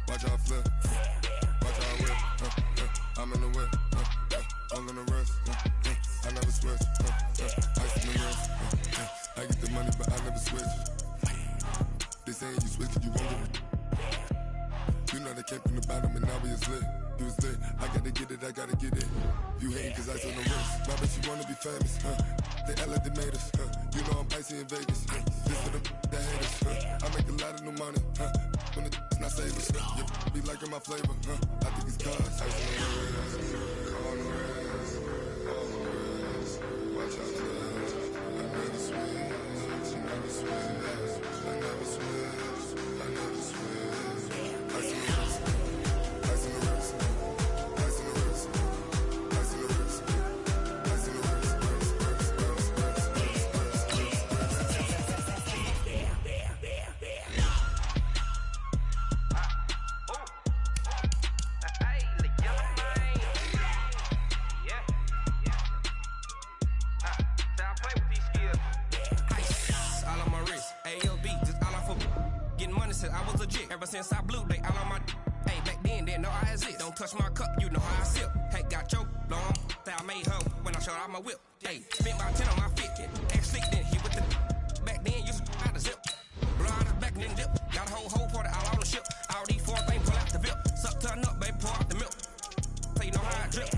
Watch how I flip. Watch how I whip. I'm in the whip. All in the rest. I never switch. Ice in the wrist. I get the money, but I never switch. They saying you switch it, you won't get it. You know they came from the bottom and now we is lit. You was lit. I gotta get it, I gotta get it. You hating cause ice on the wrist. My bitch, you wanna be famous. They act like they made us. You know I'm icy in Vegas. This for the that hate us. I make a lot of new money. When the not save us. You be liking my flavor. I think it's cause ice on the wrist. On the wrist. On the wrist. Watch out for us. I never switch. I never switch. I never switch. I never switch. Ice on the wrist. Ice on the wrist. Ice on the wrist. Ice on the wrist. Ice on the wrist. I was legit ever since I blew they all on my hey back then didn't know I exist. Don't touch my cup, you know how I sip. Hey, got choked long that I made her when I showed out my whip. Hey, spent about 10 on my fit. X slick then hit with the back then used to out the zip. Blow out his back and then dip. Got a whole party all on the ship. All these 4 things pull out the VIP. Suck turn up, baby, pour out the milk. So you know how I drip.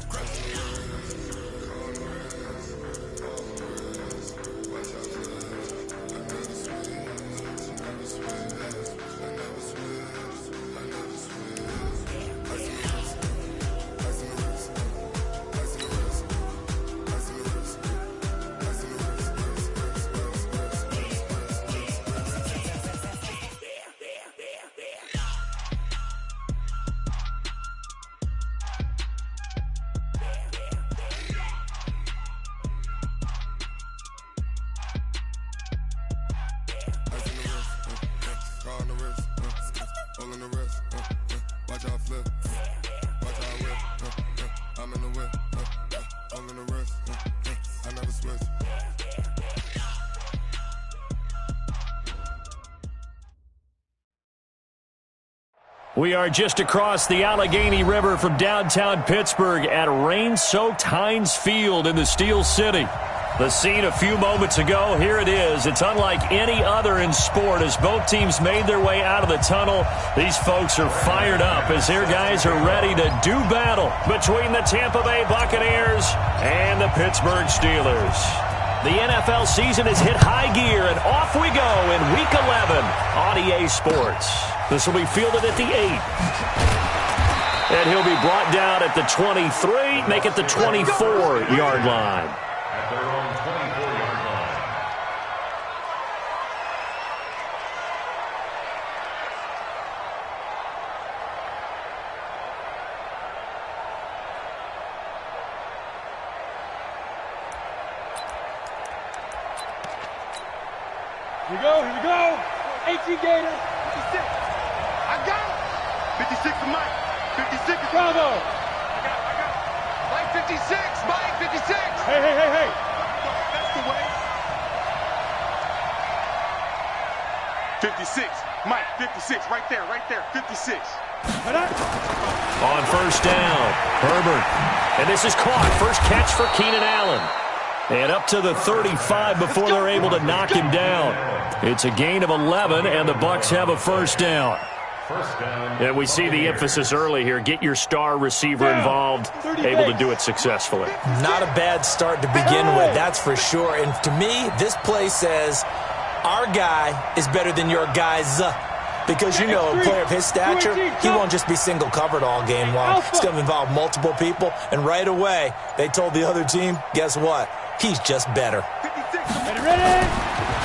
Watch how I flip. Watch how I whip. I'm in the whip. All in the wrist. I never switch. We are just across the Allegheny River from downtown Pittsburgh at rain-soaked Heinz Field in the Steel City. The scene a few moments ago, here it is. It's unlike any other in sport as both teams made their way out of the tunnel. These folks are fired up as their guys are ready to do battle between the Tampa Bay Buccaneers and the Pittsburgh Steelers. The NFL season has hit high gear, and off we go in Week 11 on EA Sports. This will be fielded at the 8. And he'll be brought down at the 23, make it the 24-yard line. At their own 24-yard line. Here we go. 18 Gator, 56. I got it. 56 to Mike. 56 to Bravo. I got it. Mike 56. Mike 56. Hey. That's the way. 56. Mike 56. Right there. 56. On first down, Herbert. And this is caught. First catch for Keenan Allen. And up to the 35 before they're able to knock him down. It's a gain of 11, and the Bucs have a first down. And we see the emphasis early here. Get your star receiver involved, able to do it successfully. Not a bad start to begin with, that's for sure. And to me, this play says our guy is better than your guys. Because, you know, a player of his stature, he won't just be single-covered all game long. It's going to involve multiple people. And right away, they told the other team, guess what? He's just better.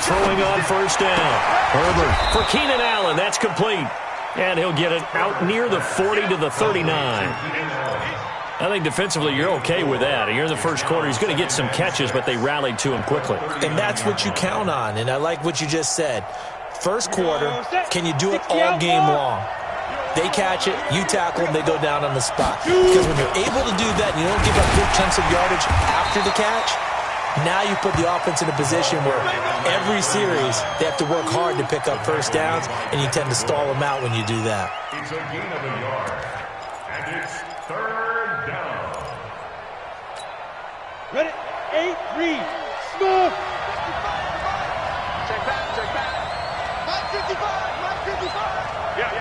Throwing on first down. Herbert for Keenan Allen. That's complete. And he'll get it out near the 40 to the 39. I think defensively you're okay with that. Here in the first quarter, he's going to get some catches, but they rallied to him quickly. And that's what you count on. And I like what you just said. First quarter, can you do it all game long? They catch it, you tackle them, they go down on the spot. Because when you're able to do that and you don't give up big chunks of yardage after the catch, Now you put the offense in a position where every series they have to work hard to pick up first downs, and you tend to stall them out when you do that. It's a gain of a yard, and it's third down. Ready? 8-3. Smooth. Check back, check back. Mike 55, Mike 55. Yeah.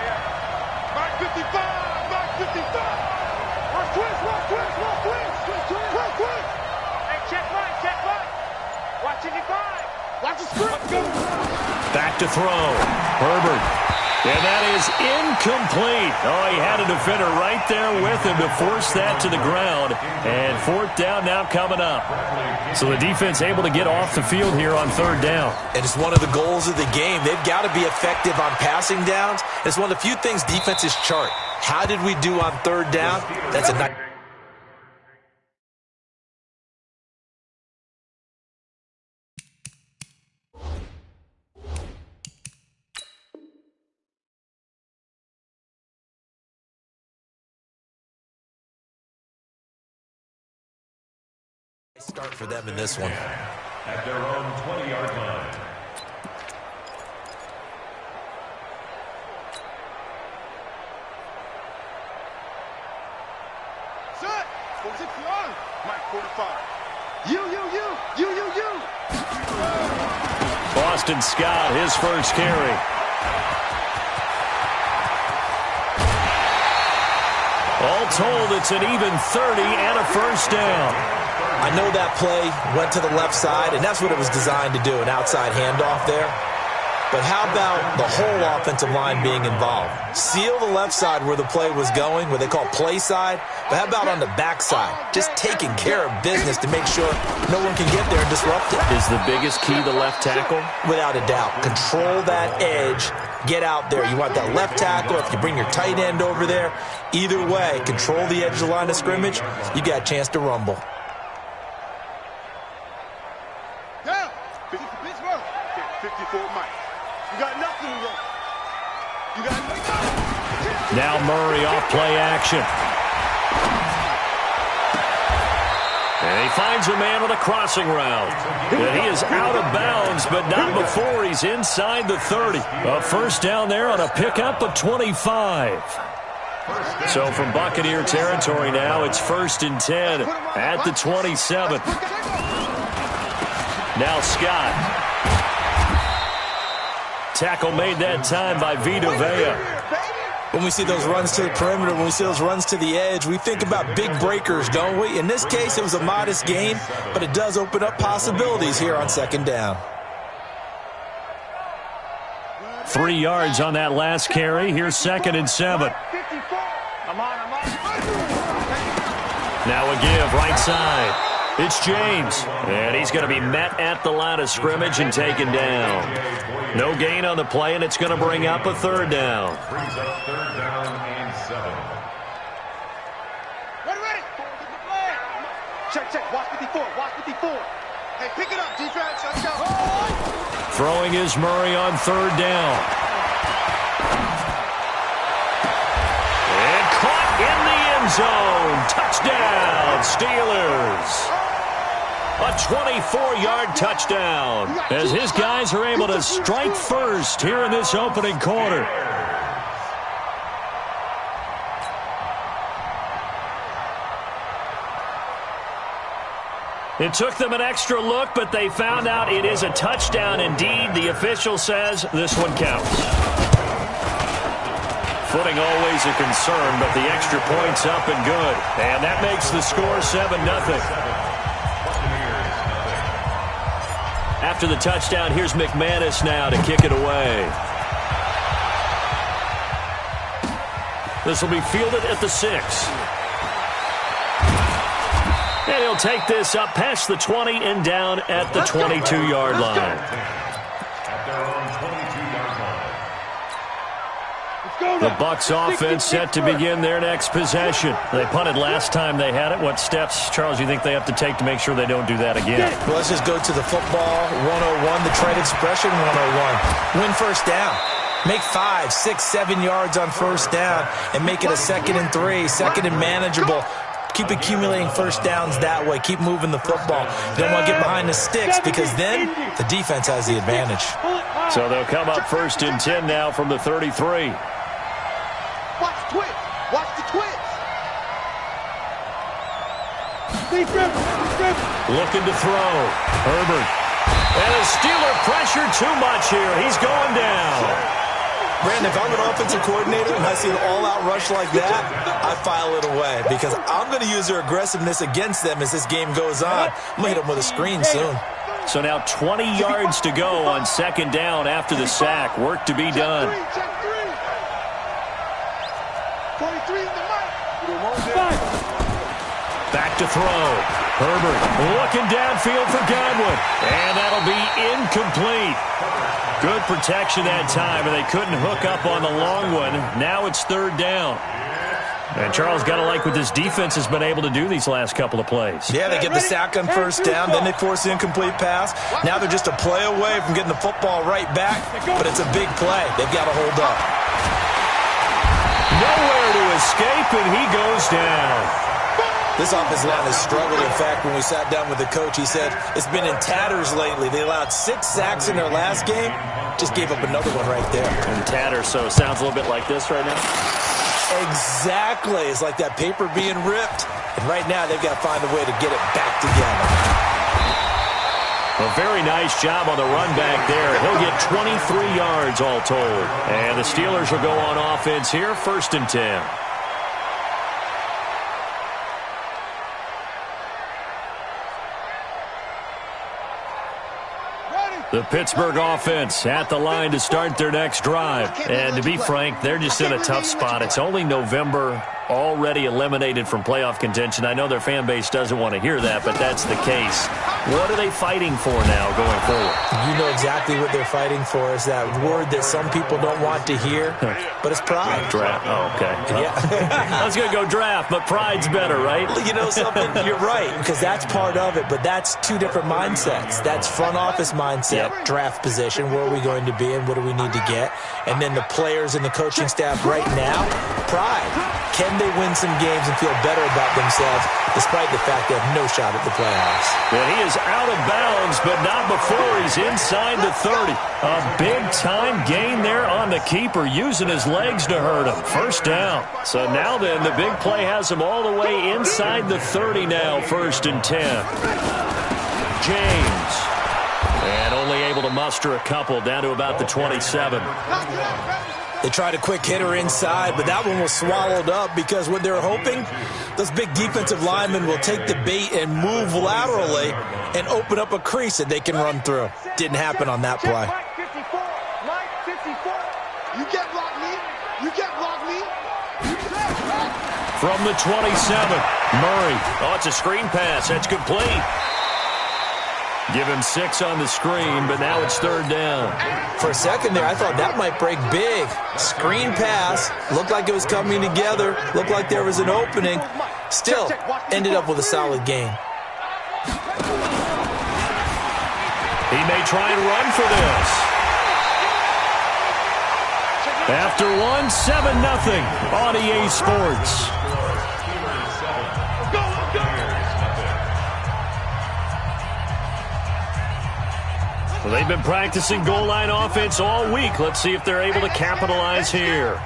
Mike 55, Mike 55. Rush twist. Hey, check right. Watch 55. Watch the script. Back to throw. Herbert. And that is incomplete. Oh, he had a defender right there with him to force that to the ground. And fourth down now coming up. So the defense able to get off the field here on third down. And it's one of the goals of the game. They've got to be effective on passing downs. It's one of the few things defenses chart. How did we do on third down? That's a nice... start for them in this one. At their own 20-yard line. Set. Position on. Mike 45. You. Boston Scott, his first carry. All told, it's an even 30 and a first down. I know that play went to the left side, and that's what it was designed to do, an outside handoff there. But how about the whole offensive line being involved? Seal the left side where the play was going, what they call play side. But how about on the back side? Just taking care of business to make sure no one can get there and disrupt it. Is the biggest key the left tackle? Without a doubt. Control that edge. Get out there. You want that left tackle. If you bring your tight end over there, either way, control the edge of the line of scrimmage, you got a chance to rumble. Down. 54 Mike. You got nothing to run. You got nothing. Now Murray off play action. And he finds a man with a crossing route. And he is out of bounds, but not before he's inside the 30. A first down there on a pickup of 25. So from Buccaneer territory now, it's 1st and 10 at the 27. Now Scott. Tackle made that time by Vita Vea. When we see those runs to the perimeter, when we see those runs to the edge, we think about big breakers, don't we? In this case, it was a modest gain, but it does open up possibilities here on second down. 3 yards on that last carry. Here's 2nd and 7. Now a give, right side. It's James, and he's going to be met at the line of scrimmage and taken down. No gain on the play, and it's going to bring up a third down. Brings up third down and 7. Ready. Check. Watch 54. Hey, pick it up, defense. Let's go. Throwing is Murray on third down. And caught in the end zone. Touchdown, Steelers. A 24-yard touchdown as his guys are able to strike first here in this opening quarter. It took them an extra look, but they found out it is a touchdown indeed. The official says this one counts. Footing always a concern, but the extra point's up and good. And that makes the score 7-0. After the touchdown, here's McManus now to kick it away. This will be fielded at the 6. And he'll take this up past the 20 and down at the 22-yard line. At their own 22-yard line. The Bucs offense set to begin their next possession. They punted last time they had it. What steps, Charles, you think they have to take to make sure they don't do that again? Well, let's just go to the football 101, the trade expression 101. Win first down. Make 5, 6, 7 yards on first down and make it a 2nd and 3, 2nd and manageable. Keep accumulating first downs that way. Keep moving the football. You don't want to get behind the sticks because then the defense has the advantage. So they'll come up 1st and 10 now from the 33. Watch the twitch. Watch the twitch. Looking to throw. Herbert. And a Steeler pressure too much here. He's going down. Brandon, if I'm an offensive coordinator and I see an all-out rush like that, I file it away because I'm going to use their aggressiveness against them as this game goes on. I'm going to hit them with a screen soon. So now 20 yards to go on 2nd down after the sack. Work to be done. Check 3. 23 in the mic. Back to throw. Herbert looking downfield for Godwin. And that'll be incomplete. Good protection that time, and they couldn't hook up on the long one. Now it's 3rd down. And Charles, got to like what this defense has been able to do these last couple of plays. Yeah, they get the sack on 1st down, then they force the incomplete pass. Now they're just a play away from getting the football right back, but it's a big play. They've got to hold up. Nowhere to escape, and he goes down. This offensive line has struggled. In fact, when we sat down with the coach, he said it's been in tatters lately. They allowed 6 sacks in their last game. Just gave up another one right there. In tatters, so it sounds a little bit like this right now? Exactly. It's like that paper being ripped. And right now, they've got to find a way to get it back together. A very nice job on the run back there. He'll get 23 yards all told. And the Steelers will go on offense here, 1st and 10. The Pittsburgh offense at the line to start their next drive. And to be frank, they're just in a tough spot. It's only November, already eliminated from playoff contention. I know their fan base doesn't want to hear that, but that's the case. What are they fighting for now going forward? You know exactly what they're fighting for. Is that word that some people don't want to hear, but it's pride. Draft. Oh, okay. Yeah. I was going to go draft, but pride's better, right? You know something? You're right, because that's part of it, but that's 2 different mindsets. That's front office mindset, draft position, where are we going to be and what do we need to get? And then the players and the coaching staff right now, pride. Can they win some games and feel better about themselves despite the fact they have no shot at the playoffs? And he is out of bounds, but not before he's inside the 30. A big-time gain there on the keeper, using his legs to hurt him. 1st down. So now then, the big play has him all the way inside the 30 now, 1st and 10. James. And only able to muster a couple, down to about the 27. They tried a quick hitter inside, but that one was swallowed up because what they're hoping, those big defensive linemen will take the bait and move laterally and open up a crease that they can run through. Didn't happen on that play. You can't block me. You can't block me. From the 27, Murray. Oh, it's a screen pass. That's complete. Give him 6 on the screen, but now it's 3rd down. For a second there, I thought that might break big. Screen pass. Looked like it was coming together. Looked like there was an opening. Still, ended up with a solid game. He may try and run for this. After one, 7-0 on EA Sports. Well, they've been practicing goal line offense all week. Let's see if they're able to capitalize here.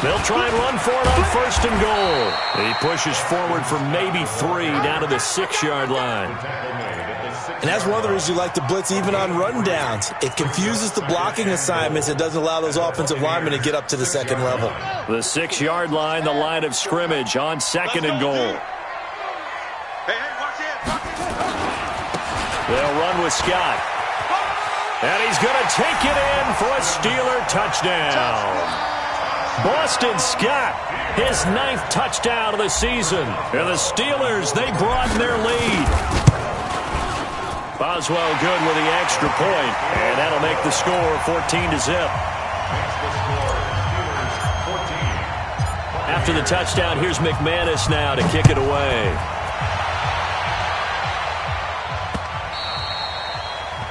They'll try and run for it on 1st and goal. He pushes forward for maybe 3 down to the 6-yard line. And that's one of the reasons you like to blitz even on rundowns. It confuses the blocking assignments. It doesn't allow those offensive linemen to get up to the 2nd level. The 6-yard line, the line of scrimmage on 2nd and goal. They'll run with Scott. And he's going to take it in for a Steeler touchdown. Boston Scott, his 9th touchdown of the season. And the Steelers, they broaden their lead. Boswell good with the extra point, and that'll make the score 14-0. After the touchdown, here's McManus now to kick it away.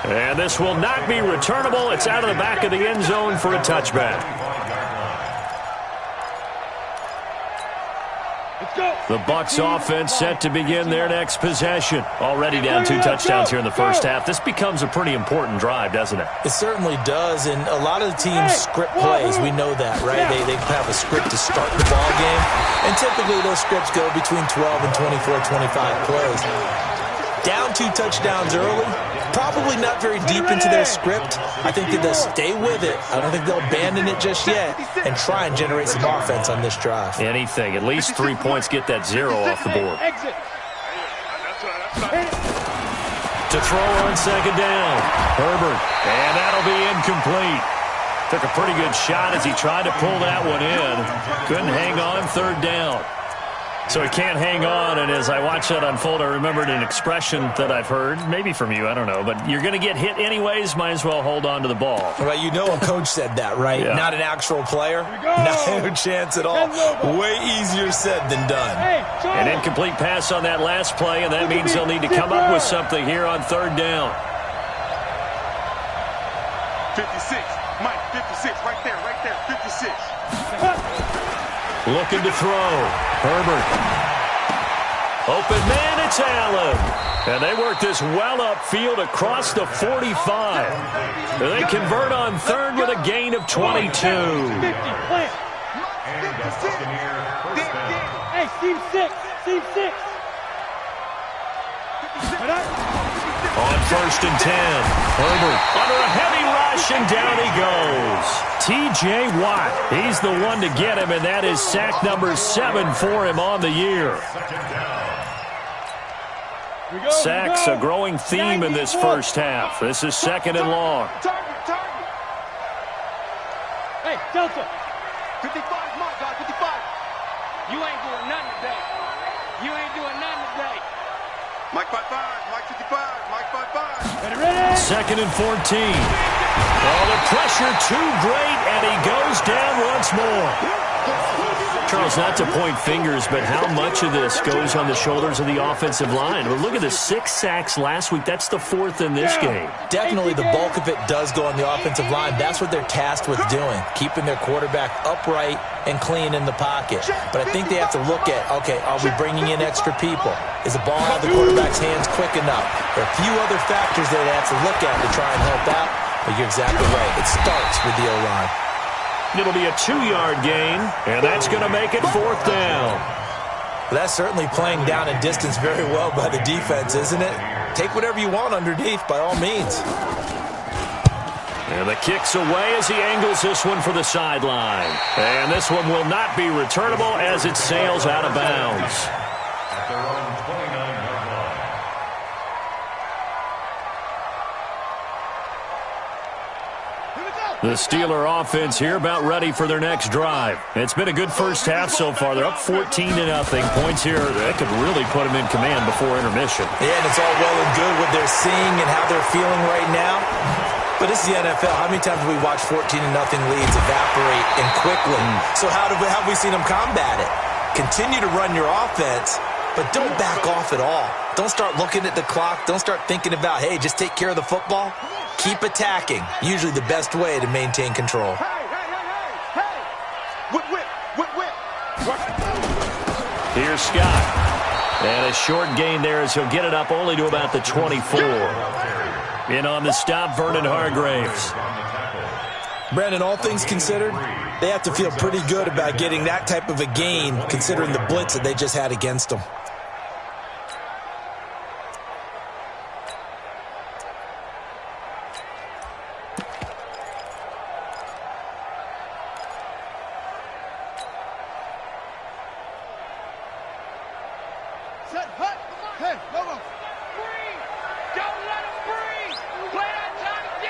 And this will not be returnable. It's out of the back of the end zone for a touchback. The Bucs offense set to begin their next possession. Already down 2 touchdowns here in the first half. This becomes a pretty important drive, doesn't it? It certainly does, and a lot of the teams script plays. We know that, right? They have a script to start the ball game, and typically those scripts go between 12 and 24, 25 plays. Down 2 touchdowns early, probably not very deep into their script. I think that they'll stay with it. I don't think they'll abandon it just yet and try and generate some offense on this drive. Anything. At least 3 points, get that 0 off the board. To throw on second down. Herbert. And that'll be incomplete. Took a pretty good shot as he tried to pull that one in. Couldn't hang on third down. So he can't hang on, and as I watch that unfold, I remembered an expression that I've heard, maybe from you, I don't know, but you're going to get hit anyways, might as well hold on to the ball. Well, you know a coach said that, right? Yeah. Not an actual player. No chance at all. Way easier said than done. An incomplete pass on that last play, and that means they'll need to come up with something here on third down. 56. Mike, 56. Right there, 56. Looking to throw. Herbert. Open man, it's Allen. And they work this well upfield across the 45. They convert on third with a gain of 22. Hey, team 6. Team 6. On first and 10. Herbert under a heavy rush, and down he goes. T.J. Watt, he's the one to get him, and that is sack number 7 for him on the year. Sacks, a growing theme in this first half. This is second and long. Hey, Delta. 55, Mike, 55. You ain't doing nothing today. You ain't doing nothing today. Mike 55, Mike 55, Mike 55. Ready? Second and 14. Oh, the pressure too great, and he goes down once more. Charles, not to point fingers, but how much of this goes on the shoulders of the offensive line? Well, look at the 6 sacks last week. That's the 4th in this game. Definitely the bulk of it does go on the offensive line. That's what they're tasked with doing, keeping their quarterback upright and clean in the pocket. But I think they have to look at, okay, are we bringing in extra people? Is the ball out of the quarterback's hands quick enough? There are a few other factors that they have to look at to try and help out. But you're exactly right. It starts with the O-line. It'll be a 2-yard gain, and that's going to make it 4th down. Well, that's certainly playing down a distance very well by the defense, isn't it? Take whatever you want underneath, by all means. And the kick's away as he angles this one for the sideline. And this one will not be returnable as it sails out of bounds. At their own 29-yard line. The Steeler offense here about ready for their next drive. It's been a good first half so far. They're up 14-0. Points here that could really put them in command before intermission. Yeah, and it's all well and good what they're seeing and how they're feeling right now. But it's the NFL. How many times have we watched 14-0 leads evaporate and quickly? So how have we seen them combat it? Continue to run your offense, but don't back off at all. Don't start looking at the clock. Don't start thinking about, hey, just take care of the football. Keep attacking. Usually the best way to maintain control. Hey. Whip. Here's Scott. And a short gain there as he'll get it up only to about the 24. In on the stop, Vernon Hargraves. Brandon, all things considered, they have to feel pretty good about getting that type of a gain considering the blitz that they just had against them. Set, hut. Hey, Lobo. Breathe. Don't let him breathe. Play that Johnny D.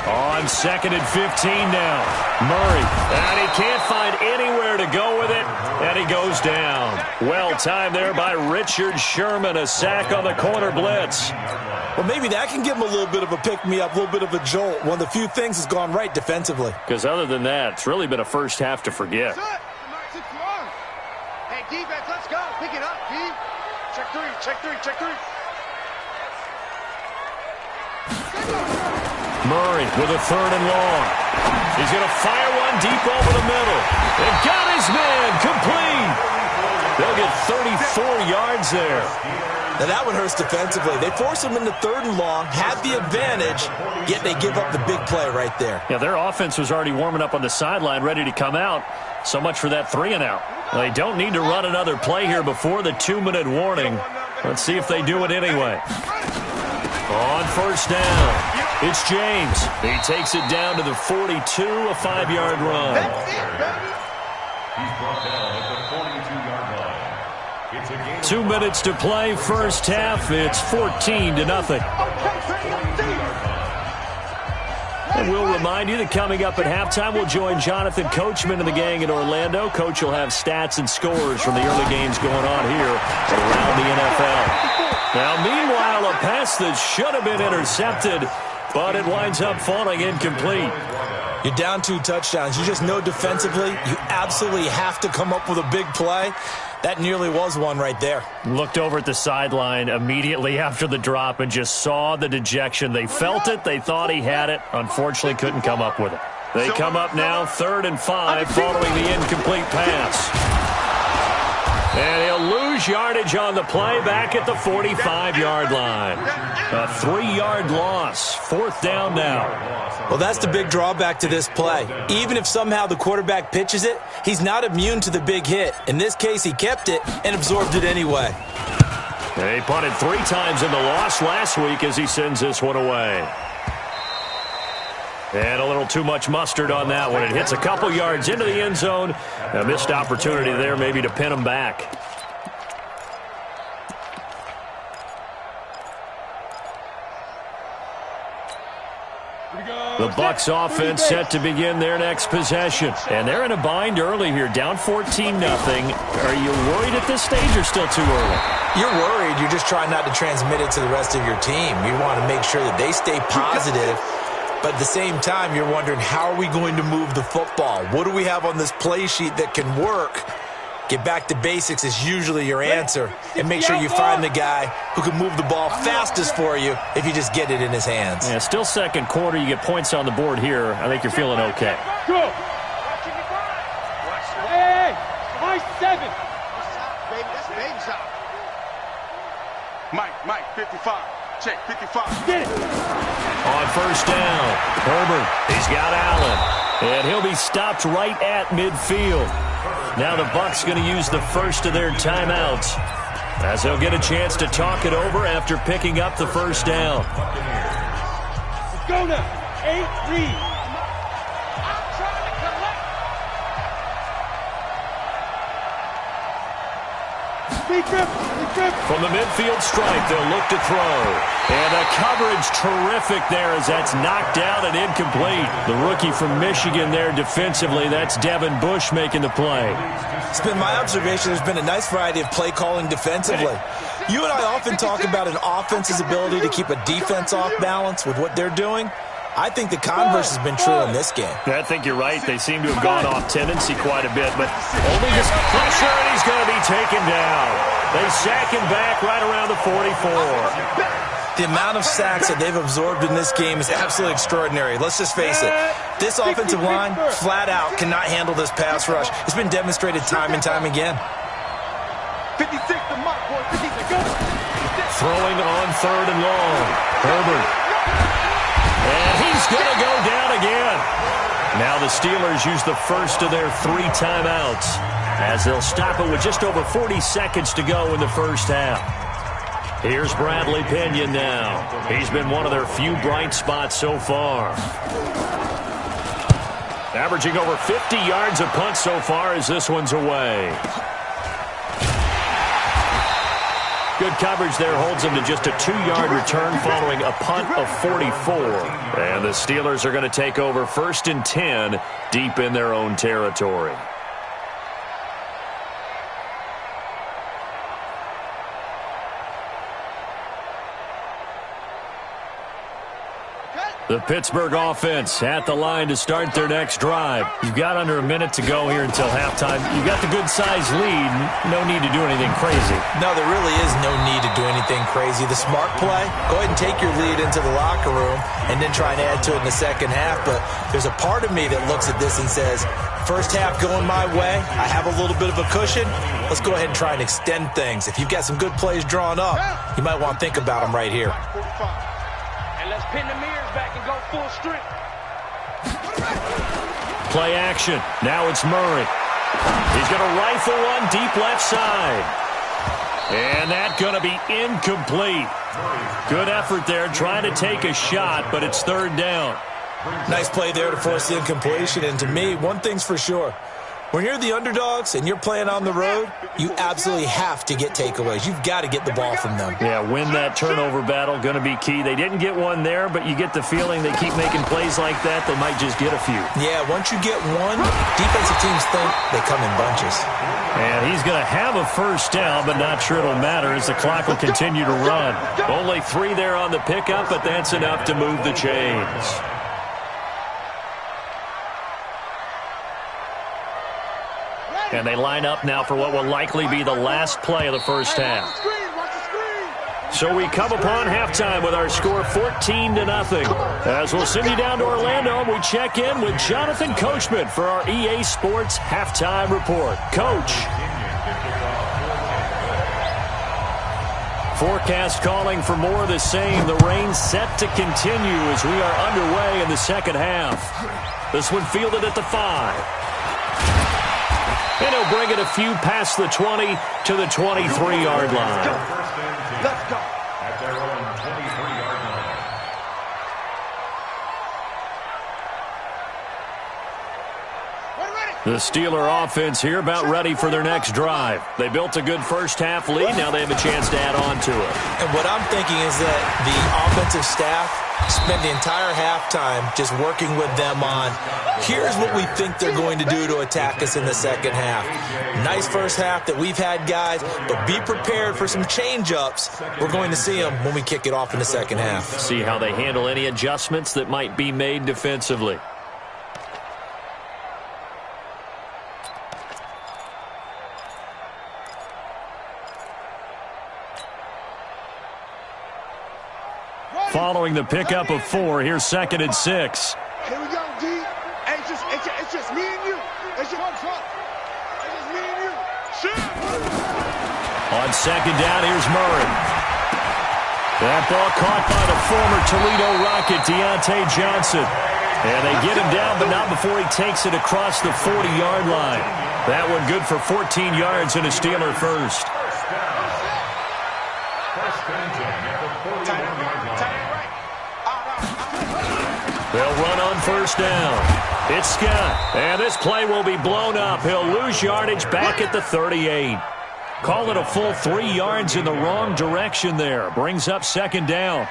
On second and 15 now. Murray. And he can't find anywhere to go with it. And he goes down. Well timed there by Richard Sherman. A sack on the corner blitz. Well, maybe that can give him a little bit of a pick-me-up, a little bit of a jolt. One of the few things has gone right defensively. Because other than that, it's really been a first half to forget. Hey, defense, let's go. Pick it up, D. Check three. Murray with a third and long. He's going to fire one deep over the middle. And got his man complete. They'll get 34 yards there. Now that one hurts defensively. They force them into 3rd and long, had the advantage, yet they give up the big play right there. Yeah, their offense was already warming up on the sideline, ready to come out. So much for that 3-and-out. They don't need to run another play here before the 2-minute warning. Let's see if they do it anyway. On 1st down, it's James. He takes it down to the 42, a 5-yard run. He's brought down at the 42-yard line. It's a game 2 minutes to play, first half. It's 14-0. And we'll remind you that coming up at halftime, we'll join Jonathan Coachman and the gang in Orlando. Coach will have stats and scores from the early games going on here around the NFL. Now, meanwhile, a pass that should have been intercepted, but it winds up falling incomplete. You're down 2 touchdowns. You just know defensively you absolutely have to come up with a big play. That nearly was one right there. Looked over at the sideline immediately after the drop and just saw the dejection. They felt it. They thought he had it. Unfortunately, couldn't come up with it. They come up now 3rd and 5 following the incomplete pass. And he'll lose yardage on the play back at the 45-yard line. A 3-yard loss. 4th down now. Well, that's the big drawback to this play. Even if somehow the quarterback pitches it, he's not immune to the big hit. In this case, he kept it and absorbed it anyway. He punted 3 times in the loss last week as he sends this one away. And a little too much mustard on that one. It hits a couple yards into the end zone. A missed opportunity there maybe to pin him back. The Bucs offense set to begin their next possession. And they're in a bind early here, down 14-0. Are you worried at this stage or still too early? You're worried. You're just trying not to transmit it to the rest of your team. You want to make sure that they stay positive. But at the same time, you're wondering, how are we going to move the football? What do we have on this play sheet that can work? Get back to basics is usually your answer. And make sure you find the guy who can move the ball fastest for you if you just get it in his hands. Yeah, still 2nd quarter. You get points on the board here. I think you're feeling okay. Go. Hey, my 7. Baby shot. Mike, 55. Check, 55. Get it. On 1st down, Herbert, he's got Allen. And he'll be stopped right at midfield. Now the Bucs going to use the first of their timeouts as they'll get a chance to talk it over after picking up the 1st down. Let's go now. 8 lead. I'm trying to collect. From the midfield stripe, they'll look to throw. And the coverage terrific there as that's knocked down and incomplete. The rookie from Michigan there defensively. That's Devin Bush making the play. It's been my observation there's been a nice variety of play calling defensively. You and I often talk about an offense's ability to keep a defense off balance with what they're doing. I think the converse has been true in this game. I think you're right. They seem to have gone off tendency quite a bit, but only just pressure, and he's going to be taken down. They sack him back right around the 44. The amount of sacks that they've absorbed in this game is absolutely extraordinary. Let's just face it. This offensive line, flat out, cannot handle this pass rush. It's been demonstrated time and time again. 56 to Mike, boy. 56, go. Throwing on 3rd and long. Herbert. And he's going to go down again. Now the Steelers use the first of their 3 timeouts as they'll stop it with just over 40 seconds to go in the first half. Here's Bradley Pinion now. He's been one of their few bright spots so far. Averaging over 50 yards a punt so far as this one's away. Good coverage there holds him to just a 2-yard return following a punt of 44. And the Steelers are going to take over 1st and 10 deep in their own territory. The Pittsburgh offense at the line to start their next drive. You've got under a minute to go here until halftime. You've got the good-sized lead. No need to do anything crazy. No, there really is no need to do anything crazy. The smart play, go ahead and take your lead into the locker room and then try and add to it in the second half. But there's a part of me that looks at this and says, first half going my way, I have a little bit of a cushion. Let's go ahead and try and extend things. If you've got some good plays drawn up, you might want to think about them right here. And let's pin the mirrors back and go full strength. Play action. Now it's Murray. He's going to rifle one deep left side. And that's going to be incomplete. Good effort there trying to take a shot, but it's third down. Nice play there to force the incompletion. And to me, one thing's for sure. When you're the underdogs and you're playing on the road, you absolutely have to get takeaways. You've got to get the ball from them. Yeah, win that turnover battle, going to be key. They didn't get one there, but you get the feeling they keep making plays like that, they might just get a few. Yeah, once you get one, defensive teams think they come in bunches. And he's going to have a first down, but not sure it'll matter as the clock will continue to run. Only 3 there on the pickup, but that's enough to move the chains. And they line up now for what will likely be the last play of the first half. So we come upon halftime with our score 14-0. As we'll send you down to Orlando, we check in with Jonathan Coachman for our EA Sports Halftime Report. Coach. Forecast calling for more of the same. The rain set to continue as we are underway in the second half. This one fielded at the 5. And he'll bring it a few past the 20 to the 23-yard line. Let's go. At their own 23-yard line. The Steeler offense here about ready for their next drive. They built a good first-half lead. Now they have a chance to add on to it. And what I'm thinking is that the offensive staff spent the entire halftime just working with them on, here's what we think they're going to do to attack us in the second half. Nice first half that we've had, guys, but be prepared for some change-ups. We're going to see them when we kick it off in the second half. See how they handle any adjustments that might be made defensively. Following the pickup of 4, here's 2nd and 6. Here we go, D. Hey, it's just me and you. It's just me and you. Shoot! On 2nd down, here's Murray. That ball caught by the former Toledo Rocket, Deontay Johnson. And they get him down, but not before he takes it across the 40-yard line. That one good for 14 yards and a Steeler first. They'll run on first down. It's Scott. And this play will be blown up. He'll lose yardage back at the 38. Call it a full 3 yards in the wrong direction there. Brings up 2nd down.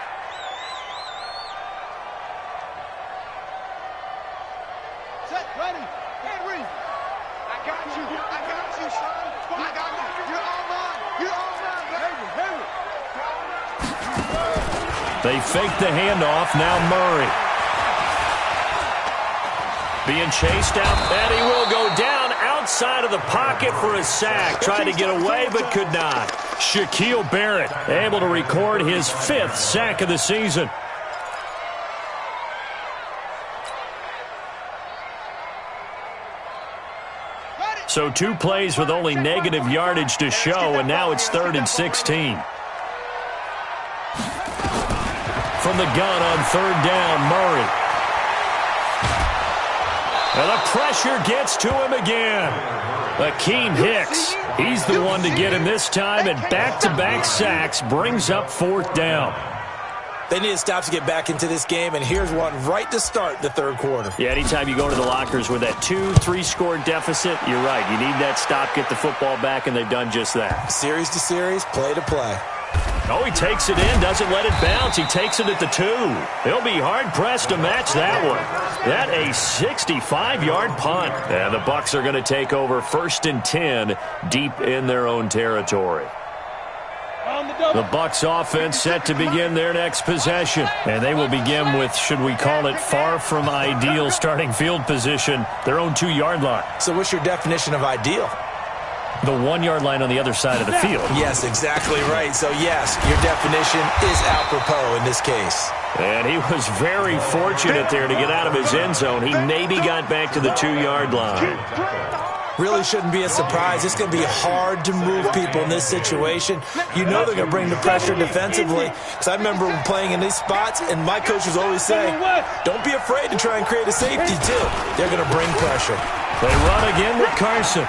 Set, ready. Henry. I got you. I got you, son. I got you. You're all mine. You're all mine. Henry. They fake the handoff. Now Murray. Being chased out, and he will go down outside of the pocket for a sack. Tried to get away, but could not. Shaquille Barrett able to record his 5th sack of the season. So 2 plays with only negative yardage to show, and now it's 3rd and 16. From the gun on 3rd down, Murray. And the pressure gets to him again. Akeem Hicks, he's the one to get him this time, and back-to-back sacks brings up 4th down. They need to stop to get back into this game, and here's one right to start the 3rd quarter. Yeah, anytime you go to the lockers with that 2-3-score deficit, you're right. You need that stop, get the football back, and they've done just that. Series to series, play to play. Oh, he takes it in, doesn't let it bounce. He takes it at the 2. He'll be hard-pressed to match that one. That a 65-yard punt. And the Bucs are going to take over 1st and 10 deep in their own territory. The Bucs offense set to begin their next possession. And they will begin with, should we call it, far from ideal starting field position, their own 2-yard line. So what's your definition of ideal? The 1-yard line on the other side of the field. Yes, exactly right. So, yes, your definition is apropos in this case. And he was very fortunate there to get out of his end zone. He maybe got back to the 2-yard line. Really shouldn't be a surprise. It's going to be hard to move people in this situation. You know they're going to bring the pressure defensively. Because I remember playing in these spots, and my coaches always say, don't be afraid to try and create a safety, too. They're going to bring pressure. They run again with Carson.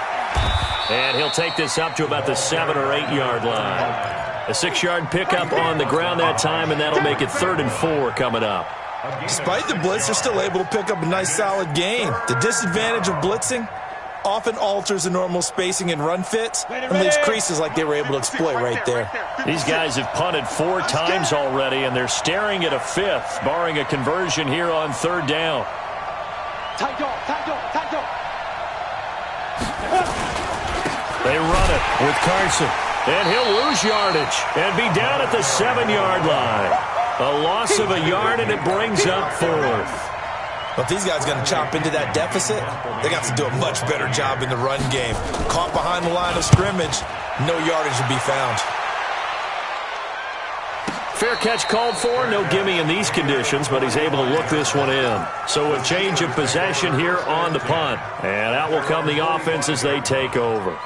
And he'll take this up to about the 7- or 8-yard line. A 6-yard pickup on the ground that time, and that'll make it 3rd and 4 coming up. Despite the blitz, they're still able to pick up a nice, solid gain. The disadvantage of blitzing often alters the normal spacing and run fits and leaves creases like they were able to exploit right there. These guys have punted 4 times already, and they're staring at a 5th, barring a conversion here on 3rd down. Tight dog, tight dog, tight dog. They run it with Carson, and he'll lose yardage and be down at the 7-yard line. A loss of a yard, and it brings up 4th. But if these guys are going to chop into that deficit, they got to do a much better job in the run game. Caught behind the line of scrimmage, no yardage to be found. Fair catch called for, no gimme in these conditions, but he's able to look this one in. So a change of possession here on the punt. And out will come the offense as they take over.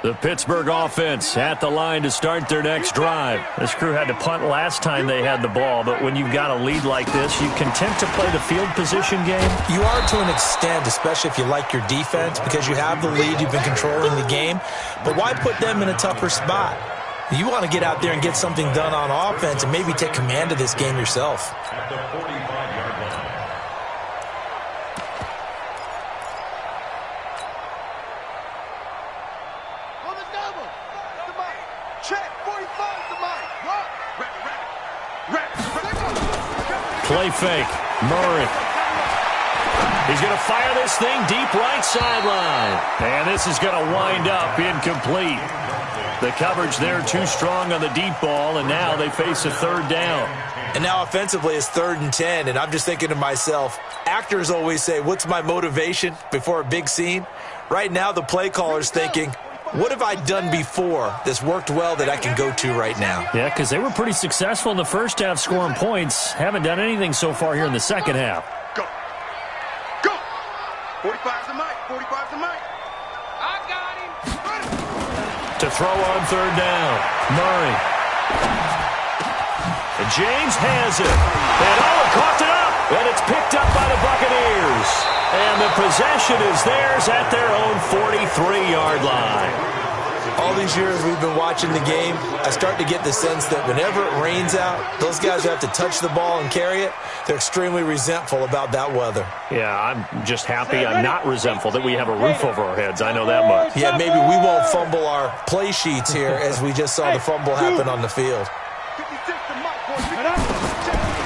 The Pittsburgh offense at the line to start their next drive. This crew had to punt last time they had the ball, but when you've got a lead like this, you content to play the field position game? You are to an extent, especially if you like your defense, because you have the lead, you've been controlling the game. But why put them in a tougher spot? You want to get out there and get something done on offense and maybe take command of this game yourself. At the 45-yard line. Play fake. Murray. He's going to fire this thing deep right sideline. And this is going to wind up incomplete. The coverage there too strong on the deep ball, and now they face a 3rd down. And now offensively it's 3rd and 10, and I'm just thinking to myself, actors always say, what's my motivation before a big scene? Right now the play caller's thinking, what have I done before that's worked well that I can go to right now? Yeah, because they were pretty successful in the first half scoring points. Haven't done anything so far here in the second half. Go. Go. 45's the mic. 45's the mic. I got him. To throw on 3rd down. Murray. And James has it. And coughed it up. And it's picked up by the Buccaneers. And the possession is theirs at their own 43-yard line. All these years we've been watching the game, I start to get the sense that whenever it rains out, those guys who have to touch the ball and carry it, they're extremely resentful about that weather. Yeah, I'm just happy I'm not resentful that we have a roof over our heads. I know that much. Yeah, maybe we won't fumble our play sheets here as we just saw the fumble happen on the field.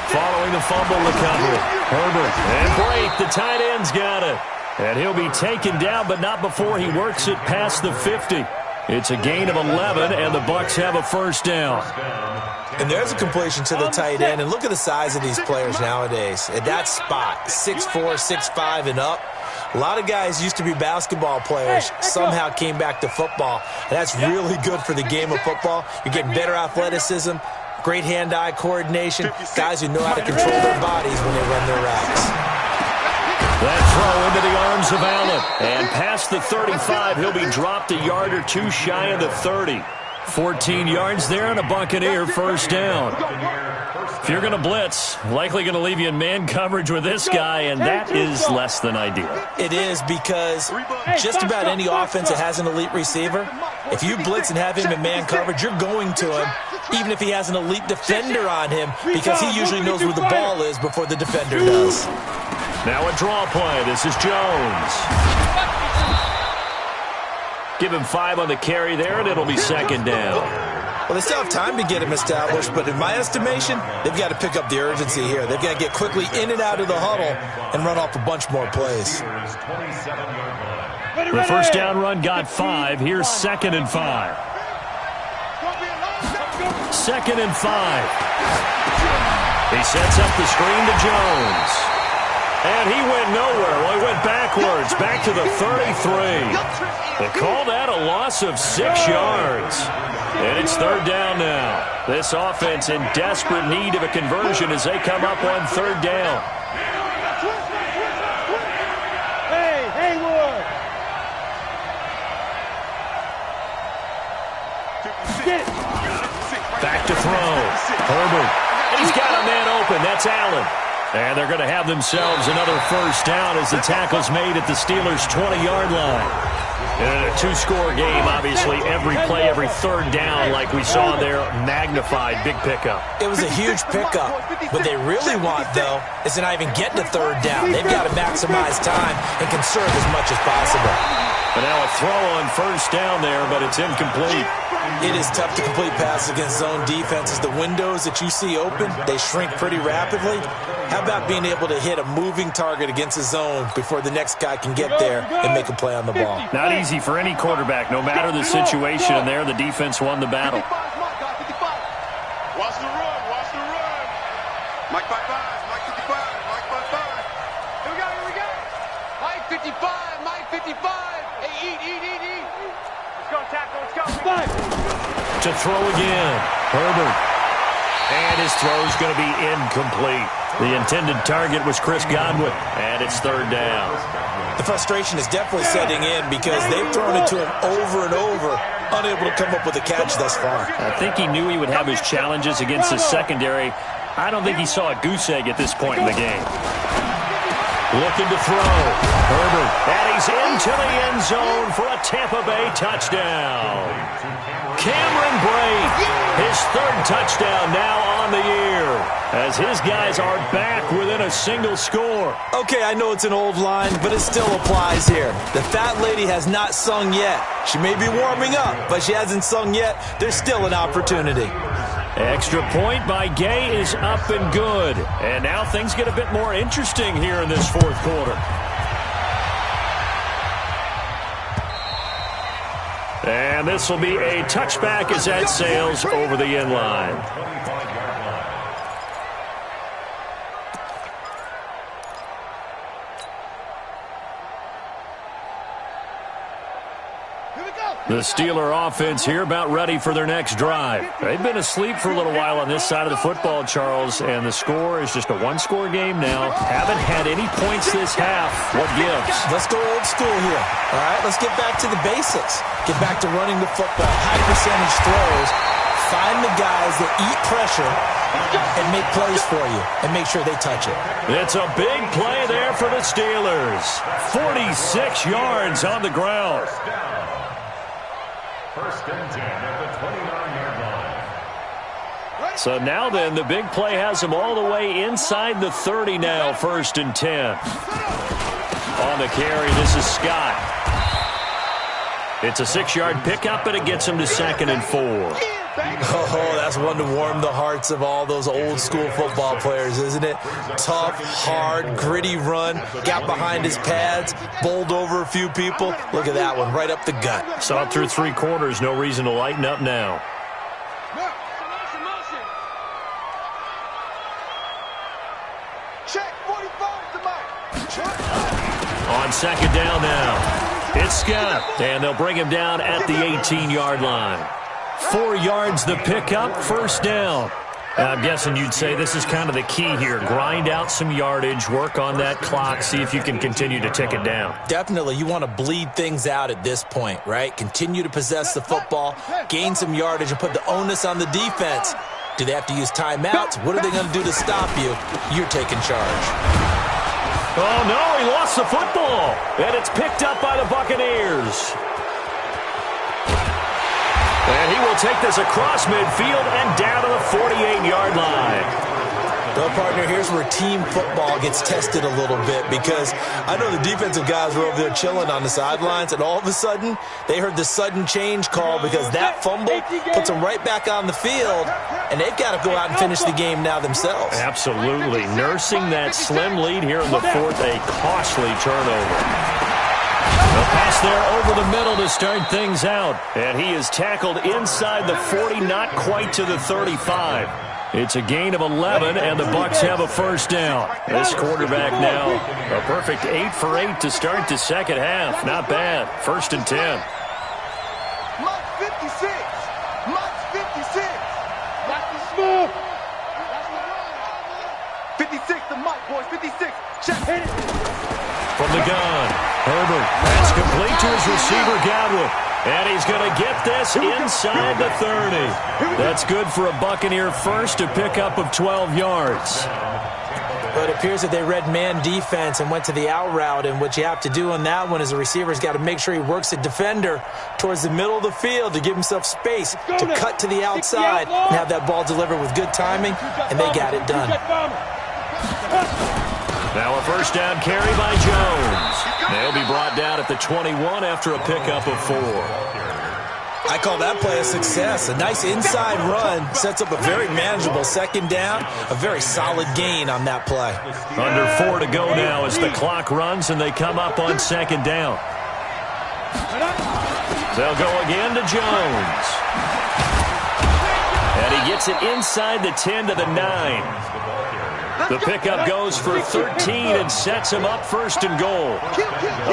Following the fumble recovery, Herbert and Blake, the tight end's got it. And he'll be taken down, but not before he works it past the 50. It's a gain of 11, and the Bucs have a 1st down. And there's a completion to the tight end, and look at the size of these players nowadays. At that spot, 6'4", 6'5", and up. A lot of guys used to be basketball players, somehow came back to football. And that's really good for the game of football. You're getting better athleticism, great hand-eye coordination, guys who know how to control their bodies when they run their routes. That throw into the arms of Allen. And past the 35, he'll be dropped a yard or two shy of the 30. 14 yards there and a Buccaneer 1st down. If you're going to blitz, likely going to leave you in man coverage with this guy, and that is less than ideal. It is, because just about any offense that has an elite receiver, if you blitz and have him in man coverage, you're going to him, even if he has an elite defender on him, because he usually knows where the ball is before the defender does. Now a draw play. This is Jones. Give him 5 on the carry there, and it'll be 2nd down. Well, they still have time to get him established, but in my estimation, they've got to pick up the urgency here. They've got to get quickly in and out of the huddle and run off a bunch more plays. The first down run got 5. Here's 2nd and 5. 2nd and 5. He sets up the screen to Jones. And he went nowhere. Well, he went backwards, back to the 33. They call that a loss of 6 yards. And it's 3rd down now. This offense in desperate need of a conversion as they come up on 3rd down. Hey, Haywood! Back to throw. Herbert. And he's got a man open. That's Allen. And they're going to have themselves another first down as the tackle's made at the Steelers' 20-yard line. And in a 2-score game, obviously, every play, every 3rd down, like we saw there, magnified, big pickup. It was a huge pickup. What they really want, though, is to not even get to 3rd down. They've got to maximize time and conserve as much as possible. But now a throw on 1st down there, but it's incomplete. It is tough to complete passes against zone defenses. The windows that you see open, they shrink pretty rapidly. How about being able to hit a moving target against a zone before the next guy can get there and make a play on the ball? Not easy for any quarterback, no matter the situation. And there, the defense won the battle. Watch the run, watch the run. Mike 55, Mike 55, Mike 55. Here we go, here we go. Mike 55, Mike 55. Hey, eat. Let's go, tackle, let's go. To throw again, Herbert. And his throw's going to be incomplete. The intended target was Chris Godwin, and it's 3rd down. The frustration is definitely setting in because they've thrown it to him over and over, unable to come up with a catch thus far. I think he knew he would have his challenges against his secondary. I don't think he saw a goose egg at this point in the game. Looking to throw. Herbert, and he's into the end zone for a Tampa Bay touchdown. Cameron Brate, his 3rd touchdown now on the year, as his guys are back within a single score. Okay, I know it's an old line, but it still applies here. The fat lady has not sung yet. She may be warming up, but she hasn't sung yet. There's still an opportunity. Extra point by Gay is up and good. And now things get a bit more interesting here in this 4th quarter. And this will be a touchback as that sails over the end line. The Steeler offense here about ready for their next drive. They've been asleep for a little while on this side of the football, Charles, and the score is just a 1-score game now. Haven't had any points this half. What gives? Let's go old school here. All right, let's get back to the basics. Get back to running the football, high percentage throws. Find the guys that eat pressure and make plays for you and make sure they touch it. It's a big play there for the Steelers. 46 yards on the ground. 1st and 10 at the 29-yard line. So now then, the big play has them all the way inside the 30 now, 1st and 10. On the carry, this is Scott. It's a 6-yard pickup, and it gets him to 2nd and 4. Oh, that's one to warm the hearts of all those old-school football players, isn't it? Tough, hard, gritty run, got behind his pads, bowled over a few people. Look at that one, right up the gut. Saw it through 3 quarters, no reason to lighten up now. Check 45 to Mike. On 2nd down now, it's Scott, and they'll bring him down at the 18-yard line. 4 yards the pickup, 1st down. And I'm guessing you'd say this is kind of the key here. Grind out some yardage, work on that clock, see if you can continue to tick it down. Definitely, you want to bleed things out at this point, right? Continue to possess the football, gain some yardage, and put the onus on the defense. Do they have to use timeouts? What are they going to do to stop you? You're taking charge. Oh, no, he lost the football. And it's picked up by the Buccaneers. And he will take this across midfield and down to the 48-yard line. Well, partner, here's where team football gets tested a little bit because I know the defensive guys were over there chilling on the sidelines, and all of a sudden, they heard the sudden change call because that fumble puts them right back on the field, and they've got to go out and finish the game now themselves. Absolutely. Nursing that slim lead here in the 4th, a costly turnover. Pass there over the middle to start things out. And he is tackled inside the 40, not quite to the 35. It's a gain of 11, and the Bucs have a first down. This quarterback now, a perfect 8 for 8 to start the second half. Not bad. 1st and 10. Mike 56. Mike 56. That's the smooth. 56 to Mike, boys. 56. Check. Hit it. From the gun, Herbert. That's complete to his receiver, Godwin. And he's going to get this inside the 30. That's good for a Buccaneer first, a pickup of 12 yards. But it appears that they read man defense and went to the out route. And what you have to do on that one is the receiver's got to make sure he works the defender towards the middle of the field to give himself space to cut to the outside and have that ball delivered with good timing, and they got it done. Now a first down carry by Jones. They'll be brought down at the 21 after a pickup of 4. I call that play a success. A nice inside run sets up a very manageable second down, a very solid gain on that play. Under 4 to go now as the clock runs and they come up on second down. They'll go again to Jones. And he gets it inside the 10 to the 9. The pickup goes for 13 and sets him up 1st and goal.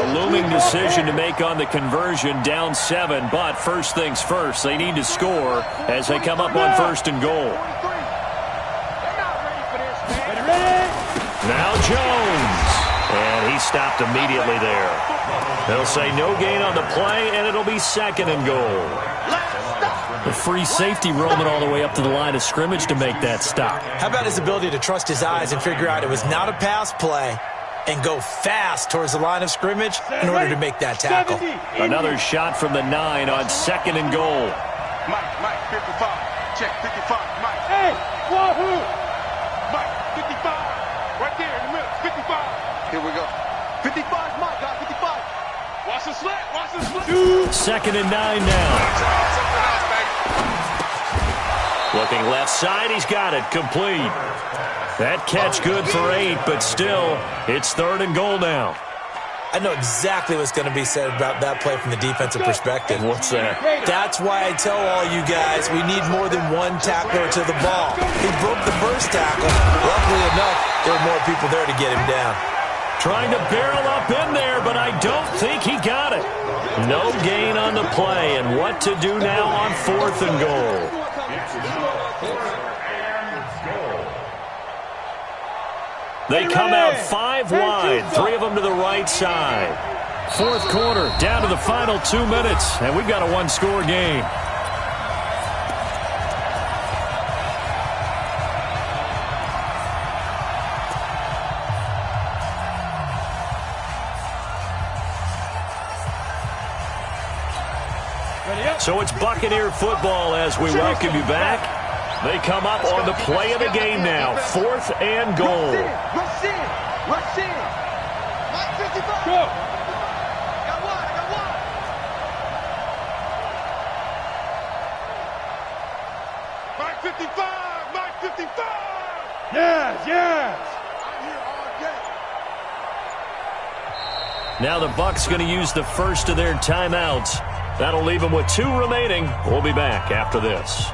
A looming decision to make on the conversion, down 7, but first things first, they need to score as they come up on 1st and goal. Now Jones, and he stopped immediately there. They'll say no gain on the play, and it'll be 2nd and goal. The free safety roaming all the way up to the line of scrimmage to make that stop. How about his ability to trust his eyes and figure out it was not a pass play and go fast towards the line of scrimmage in order to make that tackle? Another shot from the 9 on 2nd and goal. Mike, 55. Check, 55. Mike. Hey, wahoo! Mike, 55. Right there in the middle, 55. Here we go. 55 Mike, guys, 55. Watch the slant, watch the slant. 2nd and 9 now. Looking left side, he's got it, complete. That catch good for 8, but still, it's 3rd and goal now. I know exactly what's going to be said about that play from the defensive perspective. What's that? That's why I tell all you guys we need more than one tackler to the ball. He broke the first tackle. Luckily enough, there were more people there to get him down. Trying to barrel up in there, but I don't think he got it. No gain on the play, and what to do now on 4th and goal. They come out 5 wide, 3 of them to the right side. 4th quarter, down to the final 2 minutes, and we've got a 1-score game. So it's Buccaneer football as we welcome you back. They come up on the play of the game now. 4th and goal. Rush in. Rush in. Mike 55. Go. I got one. Mike 55. Mike 55. Yes. I'm here all day. Now the Bucs going to use the first of their timeouts. That'll leave them with 2 remaining. We'll be back after this.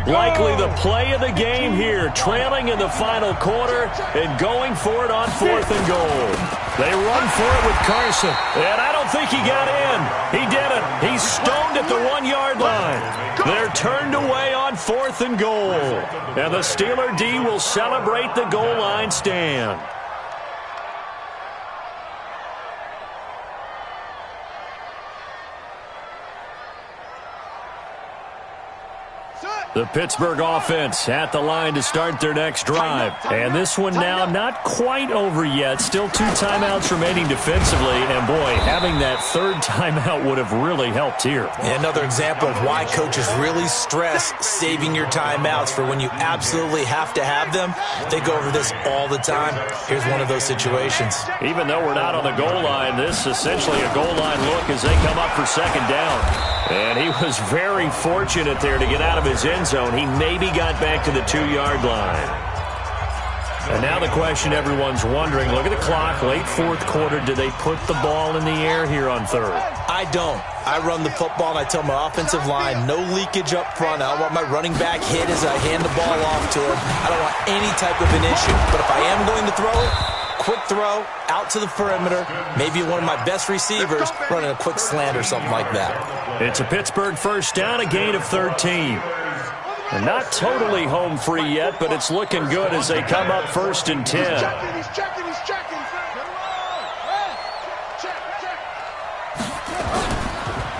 Likely the play of the game here, trailing in the final quarter and going for it on 4th and goal. They run for it with Carson, and I don't think he got in. He didn't. He's stoned at the 1-yard line. They're turned away on 4th and goal, and the Steeler D will celebrate the goal line stand. The Pittsburgh offense at the line to start their next drive. And this one now not quite over yet. Still 2 timeouts remaining defensively. And, boy, having that third timeout would have really helped here. Another example of why coaches really stress saving your timeouts for when you absolutely have to have them. They go over this all the time. Here's one of those situations. Even though we're not on the goal line, this is essentially a goal line look as they come up for second down. And he was very fortunate there to get out of his end zone. He maybe got back to the 2-yard line. And now the question everyone's wondering, look at the clock, late fourth quarter, do they put the ball in the air here on third? I don't. I run the football and I tell my offensive line, no leakage up front. I don't want my running back hit as I hand the ball off to him. I don't want any type of an issue. But if I am going to throw it, quick throw, out to the perimeter, maybe one of my best receivers running a quick slant or something like that. It's a Pittsburgh first down, a gain of 13. And not totally home free yet, but it's looking good as they come up first and 10. He's checking.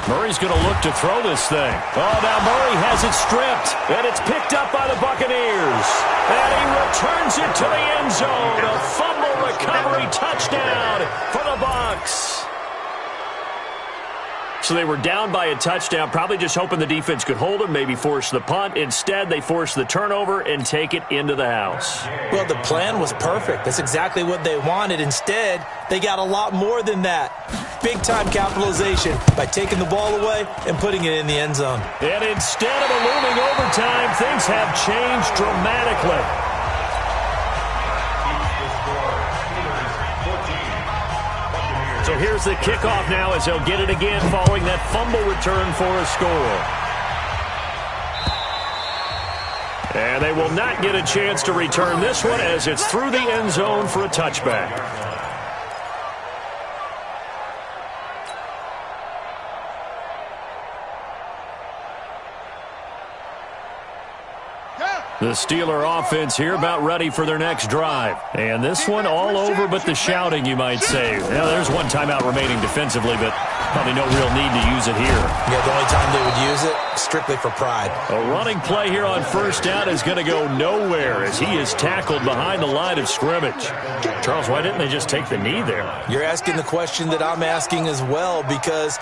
Murray's going to look to throw this thing. Oh, now Murray has it stripped, and it's picked up by the Buccaneers. And he returns it to the end zone. A fumble recovery touchdown for the Bucs. So they were down by a touchdown, probably just hoping the defense could hold them, maybe force the punt. Instead, they force the turnover and take it into the house. Well, the plan was perfect. That's exactly what they wanted. Instead, they got a lot more than that. Big-time capitalization by taking the ball away and putting it in the end zone. And instead of a looming overtime, things have changed dramatically. So here's the kickoff now as they'll get it again following that fumble return for a score. And they will not get a chance to return this one as it's through the end zone for a touchback. The Steeler offense here about ready for their next drive. And this one all over but the shouting, you might say. Now, there's one timeout remaining defensively, but probably no real need to use it here. Yeah, the only time they would use it, strictly for pride. A running play here on first down is going to go nowhere as he is tackled behind the line of scrimmage. Charles, why didn't they just take the knee there? You're asking the question that I'm asking as well, because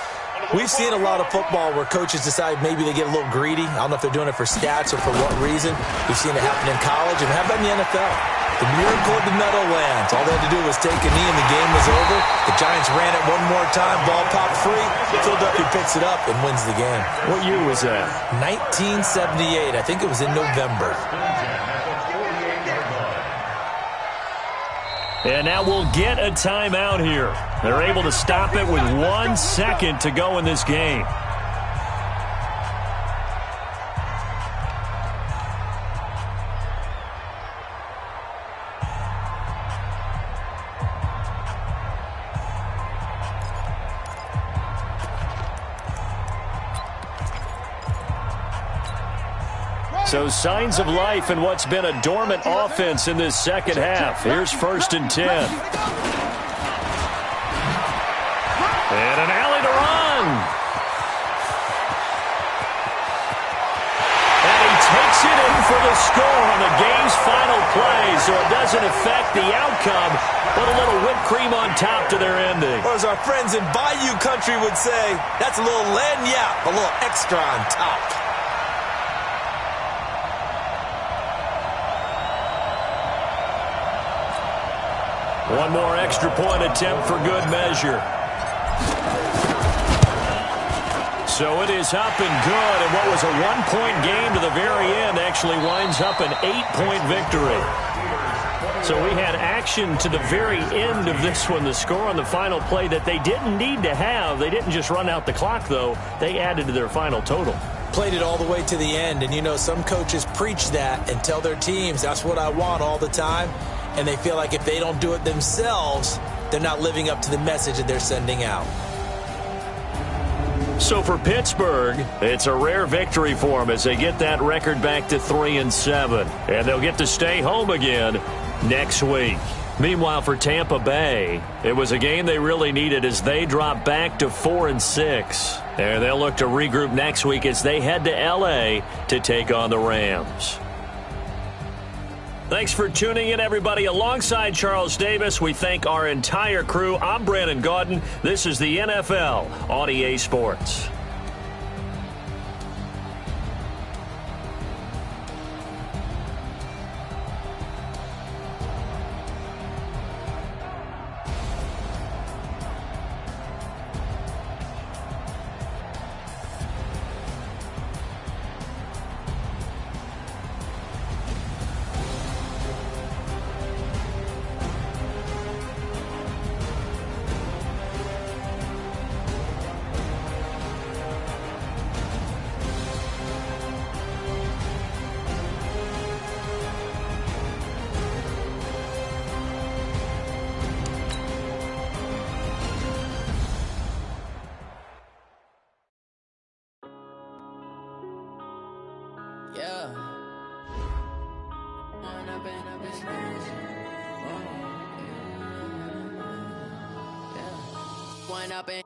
we've seen a lot of football where coaches decide maybe they get a little greedy. I don't know if they're doing it for stats or for what reason. We've seen it happen in college, and how about in the NFL? The miracle of the Meadowlands. All they had to do was take a knee, and the game was over. The Giants ran it one more time. Ball popped free. Philadelphia picks it up and wins the game. What year was that? 1978. I think it was in November. And now we'll get a timeout here. They're able to stop it with 1 second to go in this game. So signs of life in what's been a dormant offense in this second half. Here's first and 10. And an alley to run. And he takes it in for the score on the game's final play, so it doesn't affect the outcome, but a little whipped cream on top to their ending. Or as our friends in Bayou Country would say, that's a little lagniappe, a little extra on top. One more extra point attempt for good measure. So it is up and good, and what was a one-point game to the very end actually winds up an 8-point victory. So we had action to the very end of this one, the score on the final play that they didn't need to have. They didn't just run out the clock, though. They added to their final total. Played it all the way to the end, and you know some coaches preach that and tell their teams, that's what I want all the time. And they feel like if they don't do it themselves, they're not living up to the message that they're sending out. So for Pittsburgh, it's a rare victory for them as they get that record back to 3-7. And they'll get to stay home again next week. Meanwhile, for Tampa Bay, it was a game they really needed as they dropped back to 4-6. And they'll look to regroup next week as they head to L.A. to take on the Rams. Thanks for tuning in, everybody. Alongside Charles Davis, we thank our entire crew. I'm Brandon Gaudin. This is the NFL on EA Sports.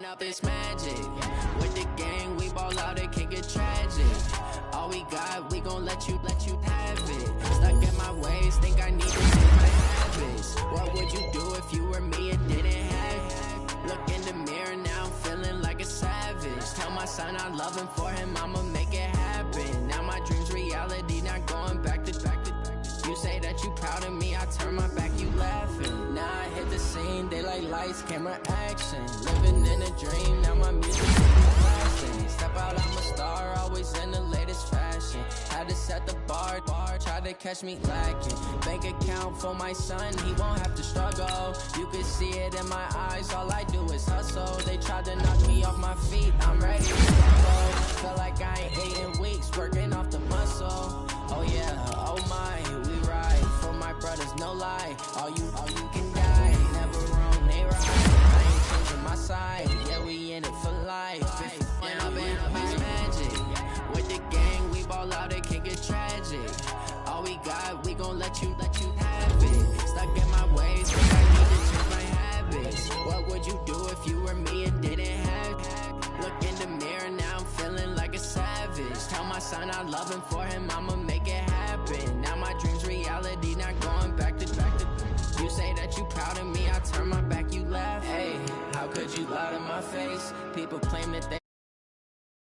Up this magic with the gang, we ball out, it can get tragic. All we got, we gon' let you have it. Stuck in my ways, think I need to change my habits. What would you do if you were me and didn't have it? Look in the mirror now, I'm feeling like a savage. Tell my son I love him, for him I'ma make it happen. Now my dream's reality, not going back to. You say that you proud of me, I turn my back, you laughing. Now I hit the scene, they like lights, camera, action. Living in a dream, now my music is blasting. Step out, I'm a star, always in the latest fashion. Had to set the bar, try to catch me lacking. Bank account for my son, he won't have to struggle. You can see it in my eyes, all I do is hustle. They tried to knock me off my feet, I'm ready to go. Feel like I ain't ate in weeks, working off the muscle. Oh yeah, oh my, we ride for my brothers, no lie. All you can die, never wrong, they right. I ain't changing my side, yeah, we in it for life. When up in this magic, with the gang, we ball out, it can get tragic. All we got, we gon' let you have it. Stuck in my ways, think I need to change my habits. What would you do if you were me and didn't have it? Look in the mirror, now I'm feeling like a savage. Tell my son I love him, for him I'ma make it happen. Now my dream's reality, not going back to. You say that you proud of me, I turn my back, you laugh. Hey, how could you lie to my face? People claim that they